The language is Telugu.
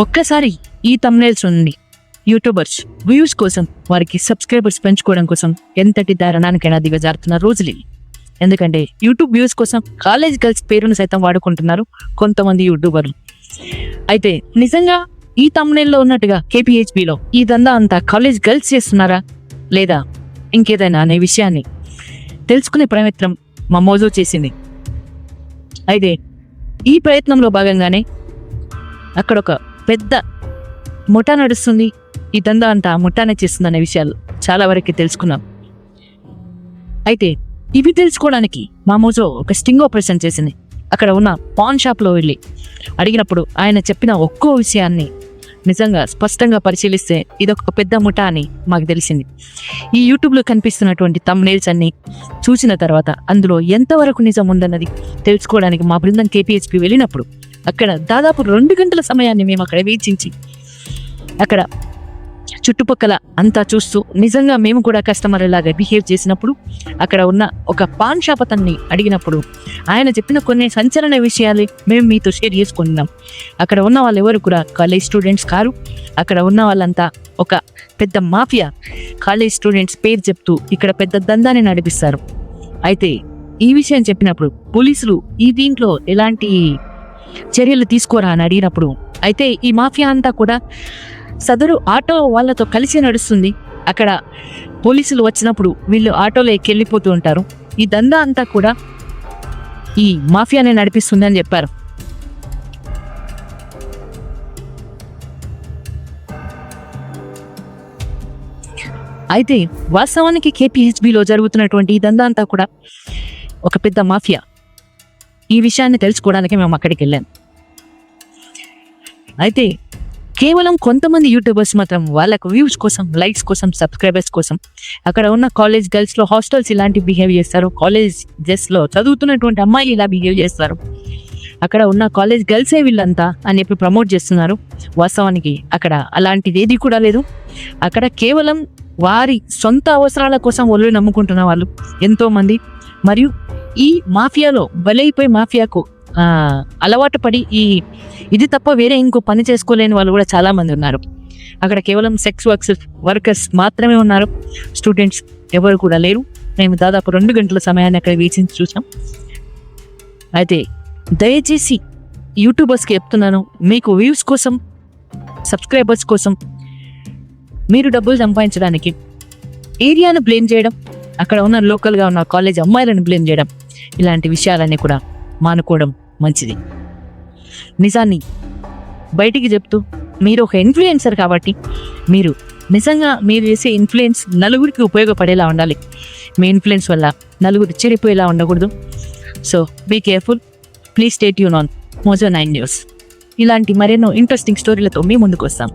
ఒక్కసారి ఈ థంబ్నెయిల్స్ నుండి యూట్యూబర్స్ వ్యూస్ కోసం వారికి సబ్స్క్రైబర్స్ పెంచుకోవడం కోసం ఎంతటి దారుణానికైనా దిగజారుతున్న రోజులు ఇవి. ఎందుకంటే యూట్యూబ్ వ్యూస్ కోసం కాలేజ్ గర్ల్స్ పేరును సైతం వాడుకుంటున్నారు కొంతమంది యూట్యూబర్లు. అయితే నిజంగా ఈ థంబ్నెయిల్లో ఉన్నట్టుగా KPHBలో ఈ దందా అంతా కాలేజ్ గర్ల్స్ చేస్తున్నారా లేదా ఇంకేదైనా అనే విషయాన్ని తెలుసుకునే ప్రయత్నం మా మోజో చేసింది. అయితే ఈ ప్రయత్నంలో భాగంగానే అక్కడ ఒక పెద్ద ముఠా నడుస్తుంది, ఈ దందా అంతా ముఠానే చేస్తుంది అనే విషయాలు చాలా వరకు తెలుసుకున్నాం. అయితే ఇవి తెలుసుకోవడానికి మా మోజో ఒక స్టింగ్ ఆపరేషన్ చేసింది. అక్కడ ఉన్న పాన్ షాప్లో వెళ్ళి అడిగినప్పుడు ఆయన చెప్పిన ఒక్కో విషయాన్ని నిజంగా స్పష్టంగా పరిశీలిస్తే ఇదొక పెద్ద ముఠా అని మాకు తెలిసింది. ఈ యూట్యూబ్లో కనిపిస్తున్నటువంటి థంబ్నెయిల్స్ అన్ని చూసిన తర్వాత అందులో ఎంతవరకు నిజం ఉందన్నది తెలుసుకోవడానికి మా బృందం KPHB వెళ్ళినప్పుడు అక్కడ దాదాపు 2 గంటల సమయాన్ని మేము అక్కడ వేచించి అక్కడ చుట్టుపక్కల అంతా చూస్తూ నిజంగా మేము కూడా కస్టమర్ లాగా బిహేవ్ చేసినప్పుడు అక్కడ ఉన్న ఒక పాన్ షాప్ అతన్ని అడిగినప్పుడు ఆయన చెప్పిన కొన్ని సంచలన విషయాలు మేము మీతో షేర్ చేసుకుంటున్నాం. అక్కడ ఉన్న వాళ్ళు ఎవరు కూడా కాలేజ్ స్టూడెంట్స్ కారు, అక్కడ ఉన్న వాళ్ళంతా ఒక పెద్ద మాఫియా. కాలేజ్ స్టూడెంట్స్ పేరు చెప్తూ ఇక్కడ పెద్ద దందాన్ని నడిపిస్తారు. అయితే ఈ విషయం చెప్పినప్పుడు పోలీసులు ఈ దీంట్లో ఎలాంటి చర్యలు తీసుకోరా అని అడిగినప్పుడు అయితే ఈ మాఫియా అంతా కూడా సదరు ఆటో వాళ్ళతో కలిసి నడుస్తుంది. అక్కడ పోలీసులు వచ్చినప్పుడు వీళ్ళు ఆటోలో ఎక్కెళ్ళిపోతూ ఉంటారు. ఈ దందా అంతా కూడా ఈ మాఫియానే నడిపిస్తుంది అని చెప్పారు. అయితే వాస్తవానికి KPHBలో జరుగుతున్నటువంటి ఈ దందా అంతా కూడా ఒక పెద్ద మాఫియా. ఈ విషయాన్ని తెలుసుకోవడానికి మేము అక్కడికి వెళ్ళాం. అయితే కేవలం కొంతమంది యూట్యూబర్స్ మాత్రం వాళ్ళకు వ్యూస్ కోసం, లైక్స్ కోసం, సబ్స్క్రైబర్స్ కోసం అక్కడ ఉన్న కాలేజ్ గర్ల్స్లో హాస్టల్స్ ఇలాంటి బిహేవ్ చేస్తారు, కాలేజ్ జెస్లో చదువుతున్నటువంటి అమ్మాయిలు ఇలా బిహేవ్ చేస్తారు, అక్కడ ఉన్న కాలేజ్ గర్ల్సే వీళ్ళంతా అని చెప్పి ప్రమోట్ చేస్తున్నారు. వాస్తవానికి అక్కడ అలాంటిది ఏది కూడా లేదు. అక్కడ కేవలం వారి సొంత అవసరాల కోసం ఒళ్ళు నమ్ముకుంటున్న వాళ్ళు ఎంతోమంది, మరియు ఈ మాఫియాలో బలైపోయి మాఫియాకు అలవాటు పడి ఇది తప్ప వేరే ఇంకో పని చేసుకోలేని వాళ్ళు కూడా చాలా మంది ఉన్నారు. అక్కడ కేవలం సెక్స్ వర్కర్స్ మాత్రమే ఉన్నారు, స్టూడెంట్స్ ఎవరు కూడా లేరు. మేము దాదాపు 2 గంటల సమయాన్ని అక్కడ వీక్షించి చూసాం. అయితే దయచేసి యూట్యూబర్స్కి చెప్తున్నాను, మీకు వ్యూస్ కోసం, సబ్స్క్రైబర్స్ కోసం మీరు డబ్బులు సంపాదించడానికి ఏరియాను బ్లేమ్ చేయడం, అక్కడ ఉన్న లోకల్గా ఉన్న కాలేజ్ అమ్మాయిలను బ్లేమ్ చేయడం, ఇలాంటి విషయాలన్నీ కూడా మానుకోవడం మంచిది. నిజాన్ని బయటికి చెప్తూ మీరు ఒక ఇన్ఫ్లుయెన్సర్ కాబట్టి మీరు నిజంగా మీరు చేసే ఇన్ఫ్లుయెన్స్ నలుగురికి ఉపయోగపడేలా ఉండాలి. మీ ఇన్ఫ్లుయెన్స్ వల్ల నలుగురు చెడిపోయేలా ఉండకూడదు. So be careful. Please stay tuned on Mojo 9 news. ఇలాంటి మరెన్నో ఇంట్రెస్టింగ్ స్టోరీలతో మీ ముందుకు వస్తాం.